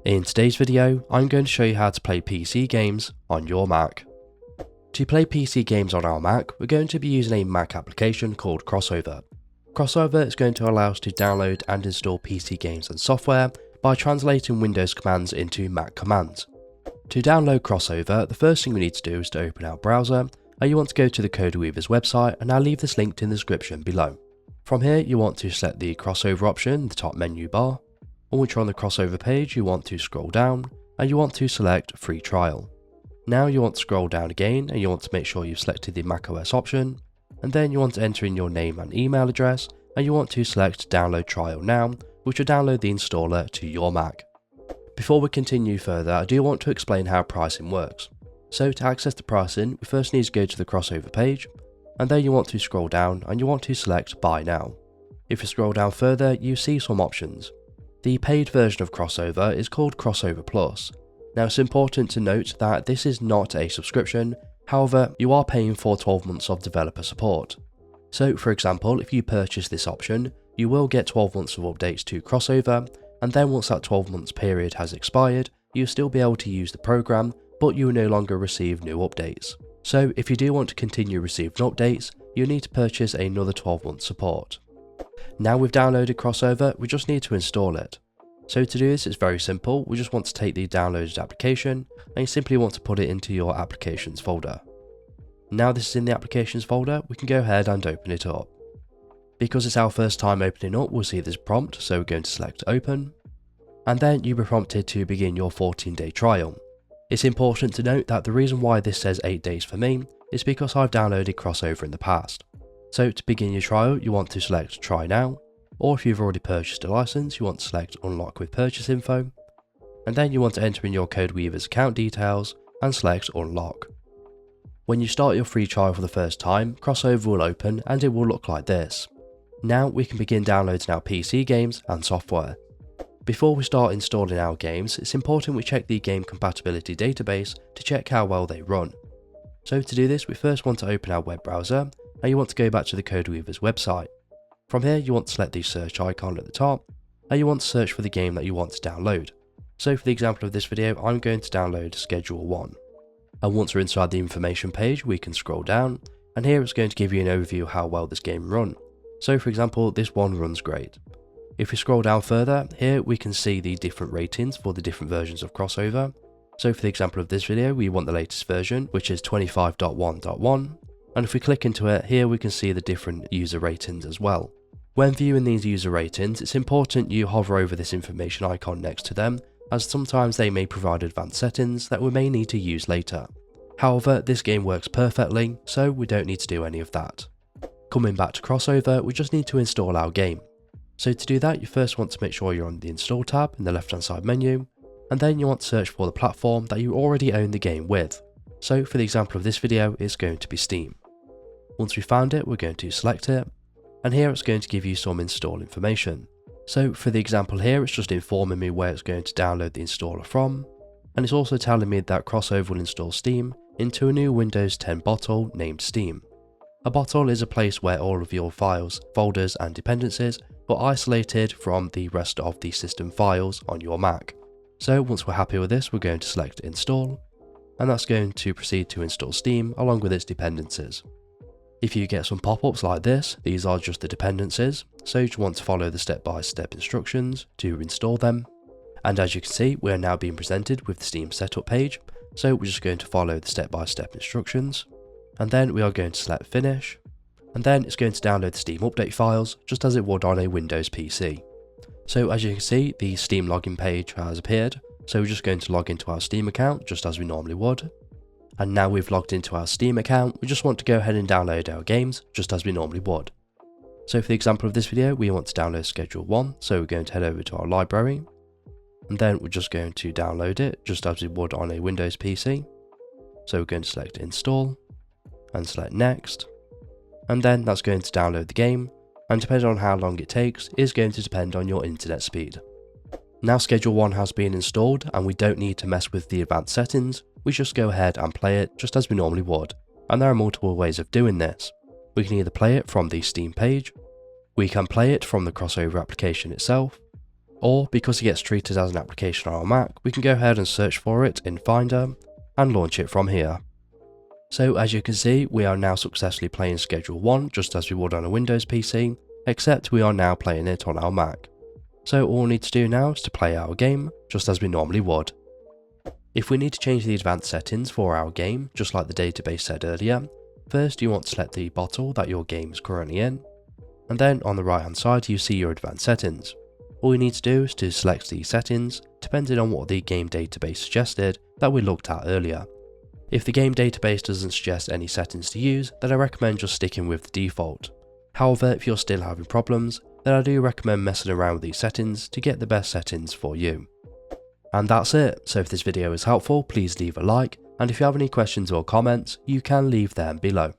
In today's video, I'm going to show you how to play PC games on your Mac. To play PC games on our Mac, we're going to be using a Mac application called Crossover. Crossover is going to allow us to download and install PC games and software by translating Windows commands into Mac commands. To download Crossover, the first thing we need to do is to open our browser, and you want to go to the CodeWeaver's website, and I'll leave this linked in the description below. From here, you want to select the Crossover option in the top menu bar. Once you're on the Crossover page, you want to scroll down, and you want to select Free Trial. Now you want to scroll down again, and you want to make sure you've selected the macOS option, and then you want to enter in your name and email address, and you want to select Download Trial Now, which will download the installer to your Mac. Before we continue further, I do want to explain how pricing works. So to access the pricing, we first need to go to the Crossover page, and then you want to scroll down and you want to select Buy Now. If you scroll down further, you see some options. The paid version of Crossover is called Crossover Plus. Now it's important to note that this is not a subscription, however you are paying for 12 months of developer support. So for example, if you purchase this option, you will get 12 months of updates to Crossover, and then once that 12 months period has expired, you'll still be able to use the program, but you will no longer receive new updates. So if you do want to continue receiving updates, you need to purchase another 12 month support. Now we've downloaded Crossover, we just need to install it. So to do this, it's very simple. We just want to take the downloaded application and you simply want to put it into your applications folder. Now this is in the applications folder, we can go ahead and open it up. Because it's our first time opening up, we'll see this prompt, so we're going to select open. And then you'll be prompted to begin your 14-day trial. It's important to note that the reason why this says 8 days for me is because I've downloaded Crossover in the past. So to begin your trial, you want to select Try Now, or if you've already purchased a license, you want to select Unlock with Purchase Info, and then you want to enter in your CodeWeaver's account details and select Unlock. When you start your free trial for the first time, Crossover will open and it will look like this. Now we can begin downloading our PC games and software. Before we start installing our games, it's important we check the game compatibility database to check how well they run. So to do this, we first want to open our web browser, and you want to go back to the CodeWeaver's website. From here, you want to select the search icon at the top, and you want to search for the game that you want to download. So for the example of this video, I'm going to download Schedule 1. And once we're inside the information page, we can scroll down, and here it's going to give you an overview of how well this game runs. So for example, this one runs great. If we scroll down further, here we can see the different ratings for the different versions of Crossover. So for the example of this video, we want the latest version, which is 25.1.1. And if we click into it, here we can see the different user ratings as well. When viewing these user ratings, it's important you hover over this information icon next to them, as sometimes they may provide advanced settings that we may need to use later. However, this game works perfectly, so we don't need to do any of that. Coming back to Crossover, we just need to install our game. So to do that, you first want to make sure you're on the Install tab in the left hand side menu, and then you want to search for the platform that you already own the game with. So for the example of this video, it's going to be Steam. Once we found it, we're going to select it, and here it's going to give you some install information. So for the example here, it's just informing me where it's going to download the installer from, and it's also telling me that Crossover will install Steam into a new Windows 10 bottle named Steam. A bottle is a place where all of your files, folders and dependencies are isolated from the rest of the system files on your Mac. So once we're happy with this, we're going to select Install, and that's going to proceed to install Steam along with its dependencies. If you get some pop-ups like this, these are just the dependencies, so you want to follow the step-by-step instructions to install them. And as you can see, we are now being presented with the Steam setup page, so we're just going to follow the step-by-step instructions, and then we are going to select Finish, and then it's going to download the Steam update files just as it would on a Windows PC. So as you can see, the Steam login page has appeared, so we're just going to log into our Steam account just as we normally would. And now we've logged into our Steam account, we just want to go ahead and download our games just as we normally would. So for the example of this video, we want to download Schedule 1, so we're going to head over to our library, and then we're just going to download it just as we would on a Windows PC. So we're going to select Install, and select Next, and then that's going to download the game, and depending on how long it takes is going to depend on your internet speed. Now Schedule 1 has been installed and we don't need to mess with the advanced settings, we just go ahead and play it just as we normally would, and there are multiple ways of doing this. We can either play it from the Steam page, we can play it from the Crossover application itself, Or because it gets treated as an application on our Mac, we can go ahead and search for it in Finder and launch it from here. So as you can see, we are now successfully playing Schedule 1 just as we would on a Windows PC, except we are now playing it on our Mac. So all we need to do now is to play our game just as we normally would. If we need to change the advanced settings for our game, just like the database said earlier, first you want to select the bottle that your game is currently in, and then on the right hand side you see your advanced settings. All you need to do is to select the settings depending on what the game database suggested that we looked at earlier. If the game database doesn't suggest any settings to use, then I recommend just sticking with the default. However, if you're still having problems, then I do recommend messing around with these settings to get the best settings for you. And that's it. So if this video is helpful, please leave a like, and if you have any questions or comments, you can leave them below.